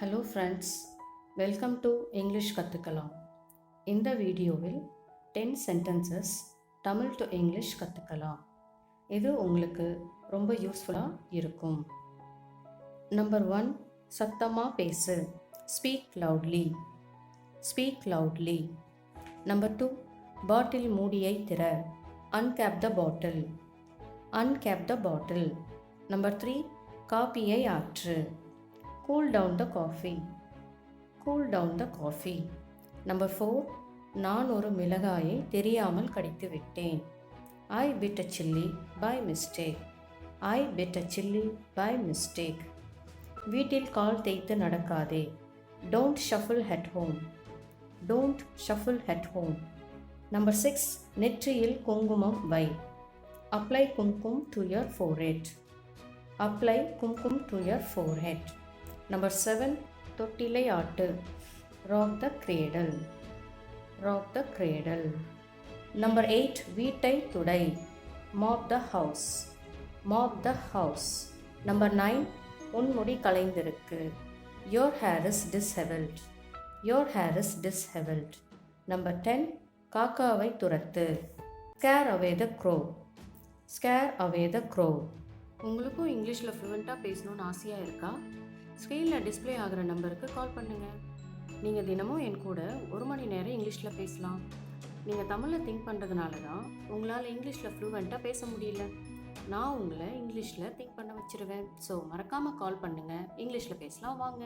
Hello friends, welcome to English கற்றுக்கலாம். இந்த வீடியோவில் 10 சென்டென்சஸ் தமிழ் டு இங்கிலீஷ் கற்றுக்கலாம். இது உங்களுக்கு ரொம்ப யூஸ்ஃபுல்லாக இருக்கும். நம்பர் 1, சத்தமாக பேசு. Speak loudly. Speak loudly. Number 2, பாட்டில் மூடியை திற. அன்கேப் த பாட்டில். அன்கேப் த பாட்டில். நம்பர் 3, காப்பியை ஆற்று. Cool down the coffee. Cool down the coffee. Number 4, நான் ஒரு மிளகாயை தெரியாமல் கடித்து விட்டேன். I bit a chilli by mistake. I bit a chilli by mistake. வீட்டில் கால் தேய்த்து நடக்காதே. Don't shuffle at home. Don't shuffle at home. Number 6, நெற்றியில் குங்குமம் வை. Apply kumkum to your forehead. Apply kumkum to your forehead. Number 7, தொட்டிலை ஆட்டு. Rock the cradle. Rock the cradle. Number 8, வீட்டை துடை. Mop the house. Mop the house. Number 9, உன் முடி கலைந்திருக்கு. Your hair is disheveled. Your hair is disheveled. Number 10, காக்காவை துரத்து. Scare away the crow. Scare away the crow. உங்களுக்கும் இங்கிலீஷில் ஃப்ளூவெண்ட்டாக பேசணும்னு ஆசையாக இருக்கா? ஸ்க்ரீனில் டிஸ்பிளே ஆகிற நம்பருக்கு கால் பண்ணுங்கள். நீங்கள் தினமும் என் கூட 1 மணி நேரம் இங்கிலீஷில் பேசலாம். நீங்கள் தமிழில் திங்க் பண்ணுறதுனால தான் உங்களால் இங்கிலீஷில் ஃப்ளூவெண்ட்டாக பேச முடியல. நான் உங்களை இங்கிலீஷில் திங்க் பண்ண வச்சுருவேன். ஸோ மறக்காமல் கால் பண்ணுங்கள். இங்கிலீஷில் பேசலாம் வாங்க.